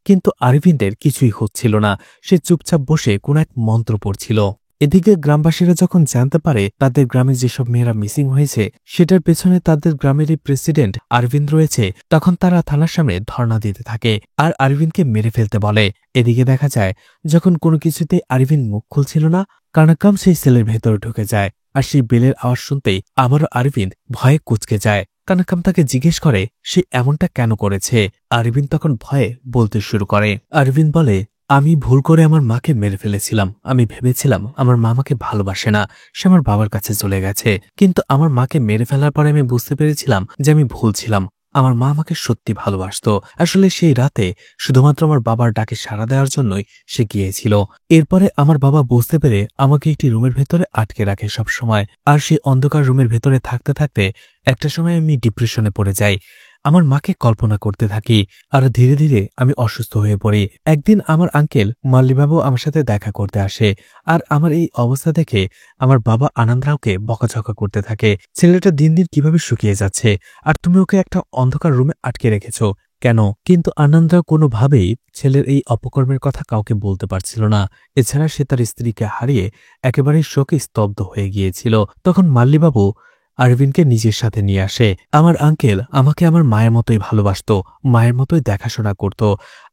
কিন্তু অরবিন্দের কিছুই হচ্ছিল না। সে চুপচাপ বসে কোন এক মন্ত্র পড়ছিল। এদিকে গ্রামবাসীরা যখন জানতে পারে তাদের গ্রামে যেসব মেয়েরা মিসিং হয়েছে সেটার পেছনে তাদের গ্রামেরই প্রেসিডেন্ট আরবিন্দ রয়েছে, তখন তারা থানার সামনে ধর্ণা দিতে থাকে আর আরবিন্দকে মেরে ফেলতে বলে। এদিকে দেখা যায় যখন কোনো কিছুতে আরবিন্দ মুখ খুলছিল না, কানাকাম সেই সেলের ভেতরে ঢুকে যায় আর সেই বেলের আওয়াজ শুনতেই আবারও আরবিন্দ ভয়ে কুঁচকে যায়। কানাকাম তাকে জিজ্ঞেস করে সে এমনটা কেন করেছে। আরবিন্দ তখন ভয়ে বলতে শুরু করে। আরবিন্দ বলে, আমি ভুল করে আমার মাকে মেরে ফেলেছিলাম। আমি ভেবেছিলাম আমার মা আমাকে ভালোবাসে না, সে আমার বাবার কাছে চলে গেছে। কিন্তু আমার মাকে মেরে ফেলার পরে আমি বুঝতে পেরেছিলাম যে আমি ভুল ছিলাম। আমার মা আমাকে সত্যি ভালোবাসতো। আসলে সেই রাতে শুধুমাত্র আমার বাবার ডাকে সাড়া দেওয়ার জন্যই সে গিয়েছিল। এরপরে আমার বাবা বুঝতে পেরে আমাকে একটি রুমের ভেতরে আটকে রাখে সব সময়। আর সেই অন্ধকার রুমের ভেতরে থাকতে থাকতে একটা সময় আমি ডিপ্রেশনে পড়ে যাই। আমার মাকে কল্পনা করতে থাকি আর ধীরে ধীরে আমি অসুস্থ হয়ে পড়ি। একদিন আমার আঙ্কেল মাল্লিবাবু আমার সাথে দেখা করতে আসে আর আমার এই অবস্থা দেখে আমার বাবা আনন্দরাওকে বকাঝকা করতে থাকে। ছেলেটা দিন দিন কিভাবে শুকিয়ে যাচ্ছে আর তুমি ওকে একটা অন্ধকার রুমে আটকে রেখেছ কেন? কিন্তু আনন্দরাও কোনোভাবেই ছেলের এই অপকর্মের কথা কাউকে বলতে পারছিল না। এছাড়া সে তার স্ত্রীকে হারিয়ে একেবারেই শোকে স্তব্ধ হয়ে গিয়েছিল। তখন মাল্লিবাবু আরবিনকে নিজের সাথে নিয়ে আসে। আমার আঙ্কেল আমাকে আমার মায়ের মতোই ভালোবাসতো, মায়ের মতোই দেখাশোনা করত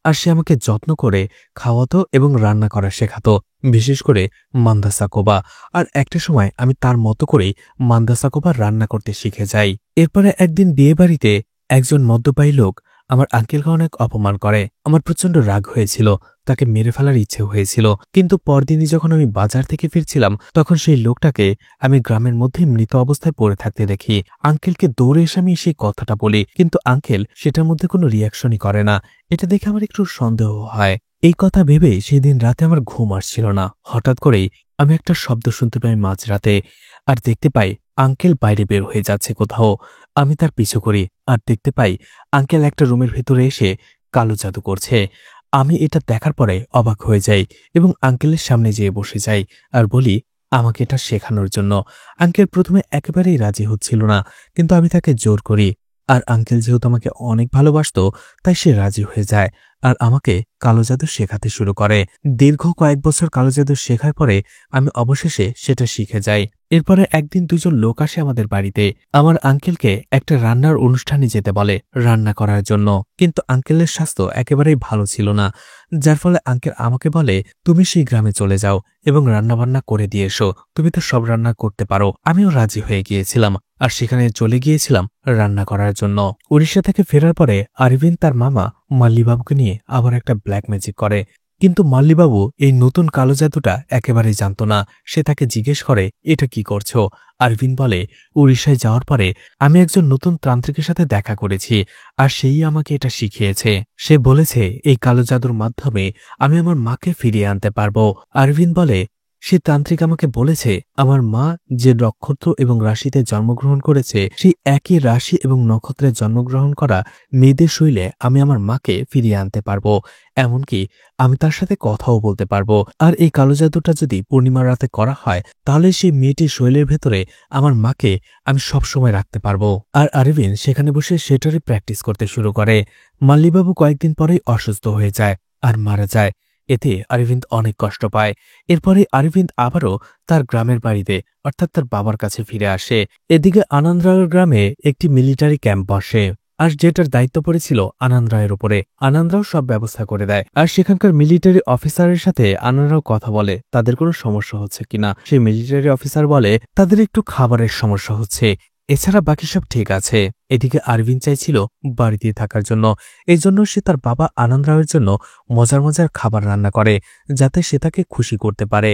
আর সে আমাকে যত্ন করে খাওয়াতো এবং রান্না করা শেখাতো, বিশেষ করে মান্দা সাকোবা। আর একটা সময় আমি তার মতো করেই মান্দা সাকোবা রান্না করতে শিখে যাই। এরপরে একদিন বিয়েবাড়িতে একজন মদ্যপায়ী লোক আমার আঙ্কেলকে অনেক অপমান করে। আমার প্রচণ্ড রাগ হয়েছিল, তাকে মেরে ফেলার ইচ্ছে হয়েছিল। কিন্তু পরদিনই যখন আমি বাজার থেকে ফিরছিলাম তখন সেই লোকটাকে আমি গ্রামের মধ্যে মৃত অবস্থায় পড়ে থাকতে দেখি। আঙ্কেলকে দৌড়ে এসে আমি সেই কথাটা বলি, কিন্তু আঙ্কেল সেটার মধ্যে কোনো রিয়াকশনই করে না। এটা দেখে আমার একটু সন্দেহ হয়। এই কথা ভেবে সেদিন রাতে আমার ঘুম আসছিল না। হঠাৎ করেই আমি একটা শব্দ শুনতে পাই মাঝরাতে আর দেখতে পাই আঙ্কেল বাইরে বের হয়ে যাচ্ছে কোথাও। আমি তার পিছু করি আর দেখতে পাই আঙ্কেল একটা রুমের ভেতরে এসে কালো জাদু করছে। আমি এটা দেখার পরে অবাক হয়ে যাই এবং আঙ্কেলের সামনে যেয়ে বসে যাই আর বলি আমাকে এটা শেখানোর জন্য। আঙ্কেল প্রথমে একেবারেই রাজি হচ্ছিল না, কিন্তু আমি তাকে জোর করি। আর আঙ্কেল যেহেতু আমাকে অনেক ভালোবাসতো তাই সে রাজি হয়ে যায় আর আমাকে কালো জাদু শেখাতে শুরু করে। দীর্ঘ কয়েক বছর কালো জাদু শেখার পরে আমি অবশেষে সেটা শিখে যাই। এরপরে একদিন দুজন লোক আসে আমাদের বাড়িতে। আমার আঙ্কেলকে একটা রান্নার অনুষ্ঠানে যেতে বলে রান্না করার জন্য, কিন্তু আঙ্কেলের স্বাস্থ্য একেবারেই ভালো ছিল না, যার ফলে আঙ্কেল আমাকে বলে তুমি সেই গ্রামে চলে যাও এবং রান্নাবান্না করে দিয়ে এসো, তুমি তো সব রান্না করতে পারো। আমিও রাজি হয়ে গিয়েছিলাম আর সেখানে চলে গিয়েছিলাম রান্না করার জন্য। উড়িষ্যা থেকে ফেরার পরে আরবিন্দ তার মামা মাল্লিবাবুকে নিয়ে আবার একটা ব্ল্যাক ম্যাজিক করে, কিন্তু মাল্লিবাবু এই নতুন কালো জাদুটা একেবারেই জানত না। সে তাকে জিজ্ঞেস করে এটা কি করছো? আরবিন্দ বলে উড়িষ্যায় যাওয়ার পরে আমি একজন নতুন তান্ত্রিকের সাথে দেখা করেছি আর সেই আমাকে এটা শিখিয়েছে। সে বলেছে এই কালো জাদুর মাধ্যমে আমি আমার মাকে ফিরিয়ে আনতে পারবো। আরবিন্দ বলে সে তান্ত্রিক আমাকে বলেছে আমার মা যে নক্ষত্র এবং রাশিতে জন্মগ্রহণ করেছে সেই একই রাশি এবং নক্ষত্রে জন্মগ্রহণ করা মেয়েদের শৈলে আমি আমার মাকে ফিরিয়ে আনতে পারবো, এমনকি আমি তার সাথে কথাও বলতে পারবো। আর এই কালো জাদুটা যদি পূর্ণিমার রাতে করা হয় তাহলে সেই মেয়েটির শৈলের ভেতরে আমার মাকে আমি সবসময় রাখতে পারবো। আর আরবিন্দ সেখানে বসে সেটারই প্র্যাকটিস করতে শুরু করে। মাল্লিবাবু কয়েকদিন পরেই অসুস্থ হয়ে যায় আর মারা যায়। এতে আরবিন্দ অনেক কষ্ট পায়। এরপরে আরবিন্দ আবারও তার গ্রামের বাড়িতে অর্থাৎ তার বাবার কাছে ফিরে আসে। এদিকে আনন্দ রায়ের গ্রামে একটি মিলিটারি ক্যাম্প বসে আর যেটার দায়িত্ব পড়েছিল আনন্দ রায়ের উপরে। আনন্দ রাও সব ব্যবস্থা করে দেয় আর সেখানকার মিলিটারি অফিসারের সাথে আনন্দ রাও কথা বলে তাদের কোনো সমস্যা হচ্ছে কিনা। সেই মিলিটারি অফিসার বলে তাদের একটু খাবারের সমস্যা হচ্ছে, এছাড়া বাকি সব ঠিক আছে। এদিকে আরবিন্দ চাইছিল বাড়িতে থাকার জন্য, এজন্য সে তার বাবা আনন্দ রাওয়ের জন্য মজার মজার খাবার রান্না করে যাতে সে তাকে খুশি করতে পারে।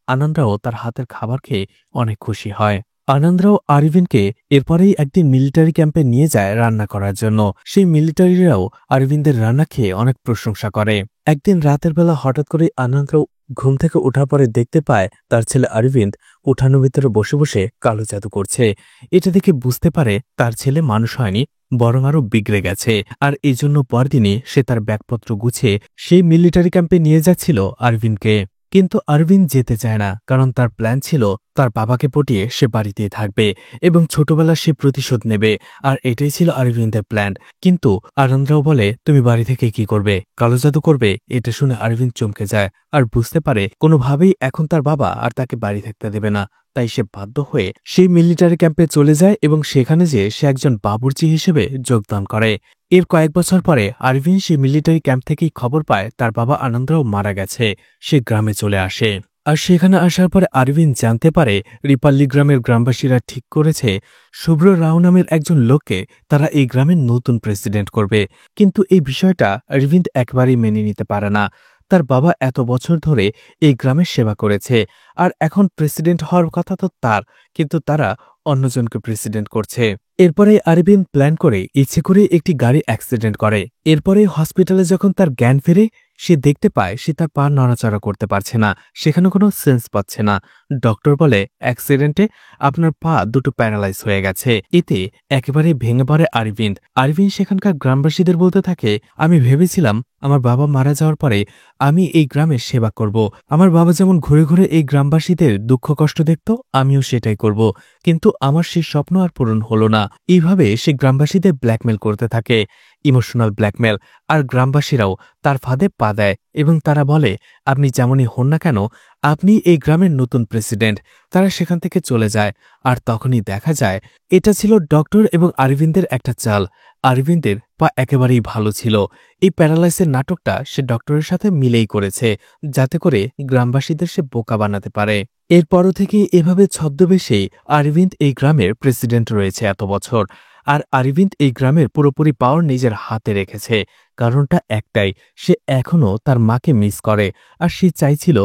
আনন্দ রাও তার হাতের খাবার খেয়ে অনেক খুশি হয়। আনন্দ রাও আরবিন্দকে এরপরেই একদিন মিলিটারি ক্যাম্পে নিয়ে যায় রান্না করার জন্য। সেই মিলিটারিরাও আরবিন্দের রান্না খেয়ে অনেক প্রশংসা করে। একদিন রাতের বেলা হঠাৎ করে আনন্দ রাও ঘুম থেকে ওঠার পরে দেখতে পায় তার ছেলে আরবিন্দ উঠানের ভিতরে বসে বসে কালো জাদু করছে। এটা দেখে বুঝতে পারে তার ছেলে মানুষ হয়নি, বরং আরো বিগড়ে গেছে। আর এই জন্য পরদিনই সে তার ব্যাগপত্র গুছিয়ে সেই মিলিটারি ক্যাম্পে নিয়ে যাচ্ছিল আরবিন্দকে। কিন্তু অরবিন্দ যেতে চায় না, কারণ তার প্ল্যান ছিল তার বাবাকে পটিয়ে সে বাড়িতেই থাকবে এবং ছোটবেলা সে প্রতিশোধ নেবে। আর এটাই ছিল অরবিন্দের প্ল্যান। কিন্তু আনন্দরাও বলে, তুমি বাড়ি থেকে কি করবে, কালো জাদু করবে? এটা শুনে অরবিন্দ চমকে যায় আর বুঝতে পারে কোনোভাবেই এখন তার বাবা আর তাকে বাড়ি থাকতে দেবে না। তাই সে বাধ্য হয়ে সেই মিলিটারি ক্যাম্পে চলে যায় এবং সেখানে যেয়ে সে একজন বাবুর্চি হিসেবে যোগদান করে। এর কয়েক বছর পরে অরবিন্দ সেই মিলিটারি ক্যাম্প থেকেই খবর পায় তার বাবা আনন্দরাও মারা গেছে। সে গ্রামে চলে আসে। আর সেখানে আসার পরে অরবিন্দ জানতে পারে রিপাল্লি গ্রামের গ্রামবাসীরা ঠিক করেছে শুভ্র রাও নামের একজন লোককে তারা এই গ্রামের নতুন প্রেসিডেন্ট করবে। কিন্তু এই বিষয়টা অরবিন্দ একবারেই মেনে নিতে পারে না। তার বাবা এত বছর ধরে এই গ্রামের সেবা করেছে, আর এখন প্রেসিডেন্ট হওয়ার কথা তো তার, কিন্তু তারা অন্যজনকে প্রেসিডেন্ট করছে। এরপরে অরবিন্দ প্ল্যান করে ইচ্ছে করে একটি গাড়ি অ্যাক্সিডেন্ট করে। এরপরে হসপিটালে যখন তার জ্ঞান ফেরে, সে দেখতে পায় সে তার পা নড়াচড়া করতে পারছে না, সেখানে কোনো সেন্স পাচ্ছে না। ডক্টর বলে, অ্যাক্সিডেন্টে আপনার পা দুটো প্যারালাইজ হয়ে গেছে। এতে একেবারে ভেঙে পড়ে অরবিন্দ। অরবিন্দ সেখানকার গ্রামবাসীদের বলতে থাকে, আমি ভেবেছিলাম আমার বাবা মারা যাওয়ার পরে আমি এই গ্রামের সেবা করব। আমার বাবা যেমন ঘুরে ঘুরে এই গ্রামবাসীদের দুঃখ কষ্ট দেখত, আমিও সেটাই করব। কিন্তু আমার সেই স্বপ্ন আর পূরণ হলো না। এইভাবে সে গ্রামবাসীদের ব্ল্যাকমেল করতে থাকে, ইমোশনাল ব্ল্যাকমেল। আর গ্রামবাসীরাও তার ফাঁদে পা দেয় এবং তারা বলে, আপনি যেমনই হন না কেন, আপনি এই গ্রামের নতুন প্রেসিডেন্ট। তারা সেখান থেকে চলে যায়। আর তখনই দেখা যায় এটা ছিল ডক্টর এবং অরবিন্দের একটা চাল। অরবিন্দের পা একেবারেই ভালো ছিল। এই প্যারালাইসের নাটকটা সে ডক্টরের সাথে মিলেই করেছে, যাতে করে গ্রামবাসীদের সে বোকা বানাতে পারে। এরপরও থেকে এভাবে ছদ্মবেশেই অরবিন্দ এই গ্রামের প্রেসিডেন্ট রয়েছে এত বছর। আর অরবিন্দ এই গ্রামের পুরোপুরি পাওয়ার নিজের হাতে রেখেছে। কারণটা একটাই, সে এখনও তার মাকে মিস করে। আর সে চাইছিল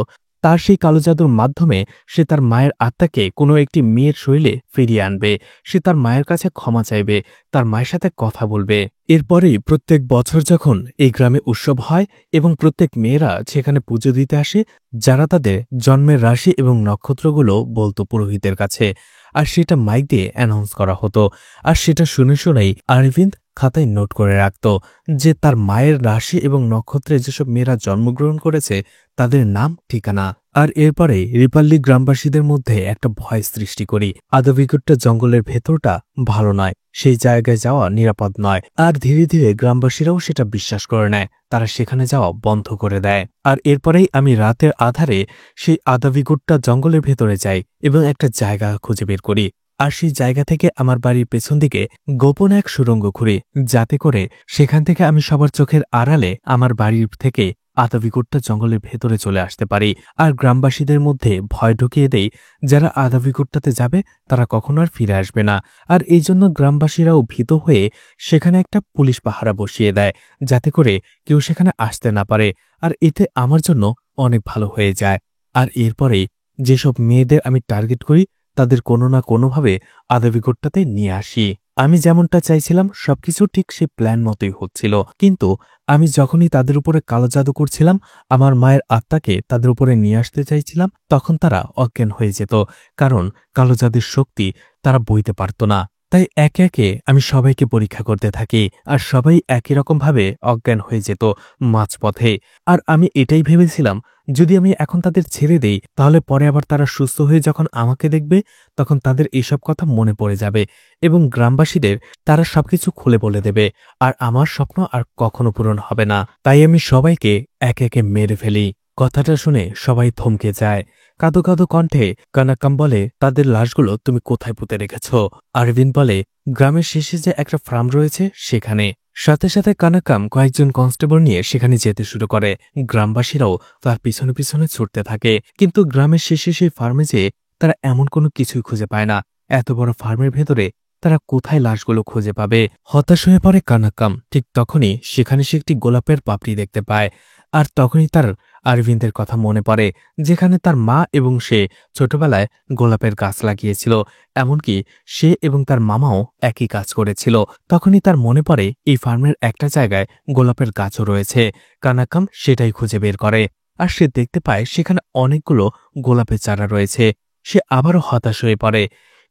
তার সেই কালো জাদুর মাধ্যমে সে তার মায়ের আত্মাকে কোনো একটি মেয়ের শরীরে ফিরিয়ে আনবে। সে তার মায়ের কাছে ক্ষমা চাইবে, তার মায়ের সাথে কথা বলবে। এরপরেই প্রত্যেক বছর যখন এই গ্রামে উৎসব হয় এবং প্রত্যেক মেয়েরা সেখানে পুজো দিতে আসে, যারা তাদের জন্মের রাশি এবং নক্ষত্রগুলো বলতো পুরোহিতের কাছে, আর সেটা মাইক দিয়ে অ্যানাউন্স করা হতো। আর সেটা শুনে শুনেই অরবিন্দ খাতায় নোট করে রাখত যে তার মায়ের রাশি এবং নক্ষত্রে যেসব মেয়েরা জন্মগ্রহণ করেছে তাদের নাম, ঠিকানা। আর এরপরে রিপাল্লি গ্রামবাসীদের মধ্যে একটা ভয় সৃষ্টি করি। আদবিগুট্টা জঙ্গলের ভেতরটা ভালো নয়, সেই জায়গায় যাওয়া নিরাপদ নয়। আর ধীরে ধীরে গ্রামবাসীরাও সেটা বিশ্বাস করে নেয়, তারা সেখানে যাওয়া বন্ধ করে দেয়। আর এরপরেই আমি রাতের আধারে সেই আদাবিগুট্টা জঙ্গলের ভেতরে যাই এবং একটা জায়গা খুঁজে বের করি। আর সেই জায়গা থেকে আমার বাড়ির পেছন দিকে গোপন এক সুড়ঙ্গ খুঁড়ি, যাতে করে সেখান থেকে আমি সবার চোখের আড়ালে আমার বাড়ির থেকে আদাবিগুট্টা জঙ্গলের ভেতরে চলে আসতে পারি। আর গ্রামবাসীদের মধ্যে ভয় ঢুকিয়ে দেই, যারা আদাবিগুট্টাতে যাবে তারা কখনো আর ফিরে আসবে না। আর এই জন্য গ্রামবাসীরাও ভীত হয়ে সেখানে একটা পুলিশ পাহারা বসিয়ে দেয়, যাতে করে কেউ সেখানে আসতে না পারে। আর এতে আমার জন্য অনেক ভালো হয়ে যায়। আর এরপরেই যেসব মেয়েদের আমি টার্গেট করি তাদের কোনো না কোনোভাবে আদাবিগুট্টাতে নিয়ে আসি। আমি যেমনটা চাইছিলাম সবকিছু ঠিক সেই প্ল্যান মতোই হচ্ছিল। কিন্তু আমি যখনই তাদের উপরে কালো জাদু করছিলাম, আমার মায়ের আত্মাকে তাদের উপরে নিয়ে আসতে চাইছিলাম, তখন তারা অজ্ঞান হয়ে যেত, কারণ কালো জাদুর শক্তি তারা বইতে পারত না। তাই একে একে আমি সবাইকে পরীক্ষা করতে থাকি, আর সবাই একই রকমভাবে অজ্ঞান হয়ে যেত মাঝপথে। আর আমি এটাই ভেবেছিলাম, যদি আমি এখন তাদের ছেড়ে দেই তাহলে পরে আবার তারা সুস্থ হয়ে যখন আমাকে দেখবে তখন তাদের এইসব কথা মনে পড়ে যাবে এবং গ্রামবাসীদের তারা সবকিছু খুলে বলে দেবে, আর আমার স্বপ্ন আর কখনো পূরণ হবে না। তাই আমি সবাইকে একে একে মেরে ফেলি। কথাটা শুনে সবাই থমকে যায়। কাঁদো কাঁদো কণ্ঠে কানাকাম বলে, তাদের লাশগুলো তুমি কোথায় পুঁতে রেখেছ? অরবিন্দ বলে, গ্রামের শেষে যে একটা ফার্ম রয়েছে সেখানে। সাথে সাথে কানাকাম কয়েকজন কনস্টেবল নিয়ে সেখানে যেতে শুরু করে। গ্রামবাসীরাও তার পিছনে পিছনে ছুটতে থাকে, কিন্তু গ্রামের শেষে সেই ফার্মে যেয়ে তারা এমন কোনো কিছুই খুঁজে পায় না। এত বড় ফার্মের ভেতরে তারা কোথায় লাশগুলো খুঁজে পাবে? হতাশ হয়ে পড়ে কানাকাম। ঠিক তখনই সেখানে সে একটি গোলাপের পাপড়ি দেখতে পায়। আর তখনই তার অরবিন্দের কথা মনে পড়ে, যেখানে তার মা এবং সে ছোটবেলায় গোলাপের গাছ লাগিয়েছিল। এমনকি সে এবং তার মামাও একই কাজ করেছিল। তখনই তার মনে পড়ে এই ফার্মের একটা জায়গায় গোলাপের গাছও রয়েছে। কানাকাম সেটাই খুঁজে বের করে, আর সে দেখতে পায় সেখানে অনেকগুলো গোলাপের চারা রয়েছে। সে আবারও হতাশ হয়ে পড়ে।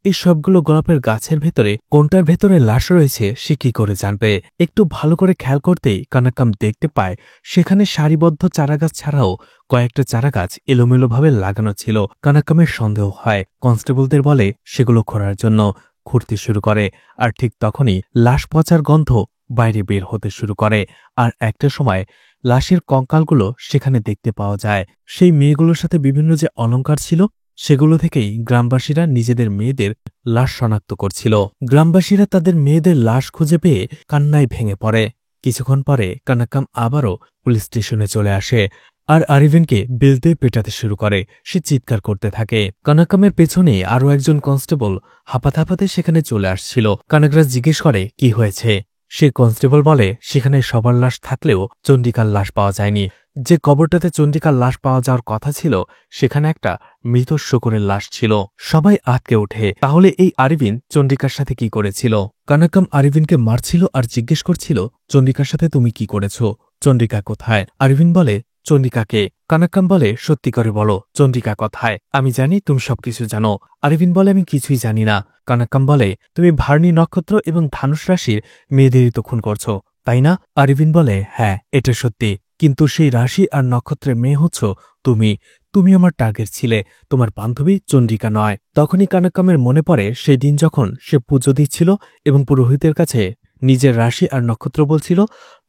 এই সবগুলো গোলাপের গাছের ভেতরে কোনটার ভেতরে লাশ রয়েছে সে কি করে জানবে? একটু ভালো করে খেয়াল করতেই কানাকাম দেখতে পায় সেখানে সারিবদ্ধ চারাগাছ ছাড়াও কয়েকটা চারাগাছ এলোমেলোভাবে লাগানো ছিল। কানাকামের সন্দেহ হয়, কনস্টেবলদের বলে সেগুলো খোঁড়ার জন্য। খুঁড়তে শুরু করে, আর ঠিক তখনই লাশ পচার গন্ধ বাইরে বের হতে শুরু করে। আর একটা সময় লাশের কঙ্কালগুলো সেখানে দেখতে পাওয়া যায়। সেই মেয়েগুলোর সাথে বিভিন্ন যে অলংকার ছিল সেগুলো থেকেই গ্রামবাসীরা নিজেদের মেয়েদের লাশ শনাক্ত করছিল। গ্রামবাসীরা তাদের মেয়েদের লাশ খুঁজে পেয়ে কান্নায় ভেঙে পড়ে। কিছুক্ষণ পরে কানাকাম আবারও পুলিশ স্টেশনে চলে আসে আর আরিভিনকে বেল্টে পেটাতে শুরু করে। সে চিৎকার করতে থাকে। কানাকামের পেছনে আরও একজন কনস্টেবল হাঁপাতে হাঁপাতে সেখানে চলে আসছিল। কানাকরাজ জিজ্ঞেস করে কি হয়েছে। সে কনস্টেবল বলে সেখানে সবার লাশ থাকলেও চন্ডিকার লাশ পাওয়া যায়নি। যে কবরটাতে চন্ডিকার লাশ পাওয়া যাওয়ার কথা ছিল সেখানে একটা মৃত শূকরের লাশ ছিল। সবাই আটকে ওঠে। তাহলে এই আরিভিন চন্ডিকার সাথে কি করেছিল? কানাকাম আরিভিনকে মারছিল আর জিজ্ঞেস করছিল চন্ডিকার সাথে তুমি কি করেছ? চন্ডিকা কোথায়? আরিভিন বলে চন্ডিকাকে। কানাকাম বলে সত্যি করে বলো চন্ডিকা কোথায়? আমি জানি তুমি সবকিছু জানো। আরিভিন বলে আমি কিছুই জানি না। কানাকাম বলে তুমি ভার্নি নক্ষত্র এবং ধানুষ রাশির মেয়েদেরই তো খুন করছো, তাই না? আরিভিন বলে হ্যাঁ, এটা সত্যি, কিন্তু সেই রাশি আর নক্ষত্রের মেয়ে হচ্ছ তুমি। তুমি আমার টার্গেট ছিলে, তোমার বান্ধবী চন্ডিকা নয়। তখনই কানাকামের মনে পড়ে সেই দিন যখন সে পুজো দিচ্ছিল এবং পুরোহিতের কাছে নিজের রাশি আর নক্ষত্র বলছিল,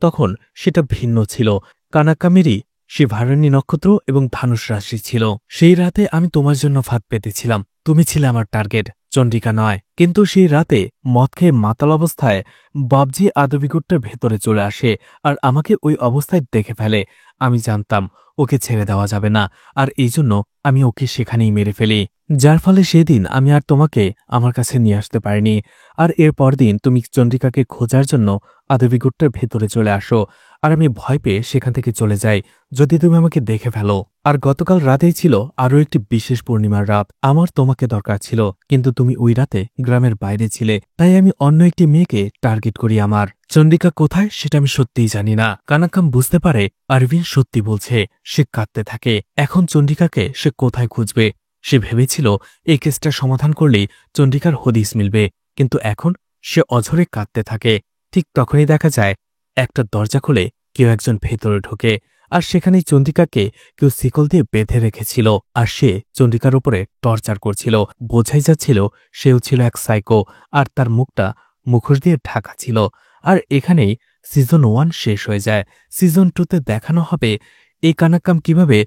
তখন সেটা ভিন্ন ছিল। কানাকামেরই সে ভারানী নক্ষত্র এবং ধানুষ রাশি ছিল। সেই রাতে আমি তোমার জন্য ফাঁদ পেতেছিলাম, তুমি ছিলে আমার টার্গেট, চন্ডিকা নয়। কিন্তু সেই রাতে মদ খেয়ে মাতাল অবস্থায় বাবজি আদবিগুট্টার ভেতরে চলে আসে আর আমাকে ওই অবস্থায় দেখে ফেলে। আমি জানতাম ওকে ছেড়ে দেওয়া যাবে না, আর এই জন্য আমি ওকে সেখানেই মেরে ফেলি, যার ফলে সেদিন আমি আর তোমাকে আমার কাছে নিয়ে আসতে পারিনি। আর এর পরদিন তুমি চন্ডিকাকে খোঁজার জন্য আদবিগুট্টার ভেতরে চলে আসো, আর আমি ভয় পেয়ে সেখান থেকে চলে যাই যদি তুমি আমাকে দেখে ফেলো। আর গতকাল রাতেই ছিল আরও একটি বিশেষ পূর্ণিমার রাত। আমার তোমাকে দরকার ছিল, কিন্তু তুমি ওই রাতে গ্রামের বাইরে ছিলে, তাই আমি অন্য একটি মেয়েকে টার্গেট করি। আমার চন্ডিকা কোথায় সেটা আমি সত্যিই জানি না। কানাকাম বুঝতে পারে আরভিন সত্যি বলছে। সে কাঁদতে থাকে। এখন চন্ডিকাকে সে কোথায় খুঁজবে? সে ভেবেছিল এই কেসটা সমাধান করলেই চন্ডিকার হদিস মিলবে, কিন্তু এখন সে অঝরে কাঁদতে থাকে। ঠিক তখনই দেখা যায় একটা দরজা খুলে কেউ একজন ভেতরে ঢোকে, আর সেখানেই চন্ডিকাকে কেউ শিকল দিয়ে বেঁধে রেখেছিল, আর সে চন্ডিকার উপরে টর্চার করছিল। বোঝাই যাচ্ছিল সেও ছিল এক সাইকো, আর তার মুখটা মুখোশ দিয়ে ঢাকা ছিল। আর এখানেই সিজন 1 শেষ হয়ে যায়। সিজন 2তে দেখানো হবে এই কানাকাম কিভাবে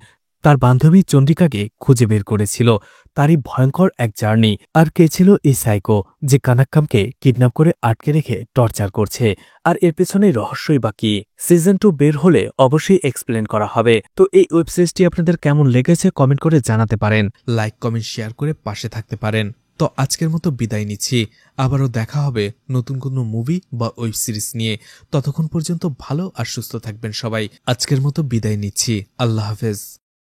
তার বান্ধবী চন্ডিকাকে খুঁজে বের করেছিল, তারই ভয়ঙ্কর এক জার্নি। আর কে ছিল এই সাইকো যে কানাক্কামকে কিডন্যাপ করে আটকে রেখে টর্চার করছে, আর এর পেছনে রহস্যই বাকি। সিজন 2 বের হলে অবশ্যই এক্সপ্লেন করা হবে। তো এই ওয়েব সিরিজটি আপনাদের কেমন লেগেছে কমেন্ট করে জানাতে পারেন। লাইক কমেন্ট শেয়ার করে পাশে থাকতে পারেন। তো আজকের মতো বিদায় নিচ্ছি। আবারও দেখা হবে নতুন কোনো মুভি বা ওয়েব সিরিজ নিয়ে। ততক্ষণ পর্যন্ত ভালো আর সুস্থ থাকবেন সবাই। আজকের মতো বিদায় নিচ্ছি। আল্লাহ হাফেজ।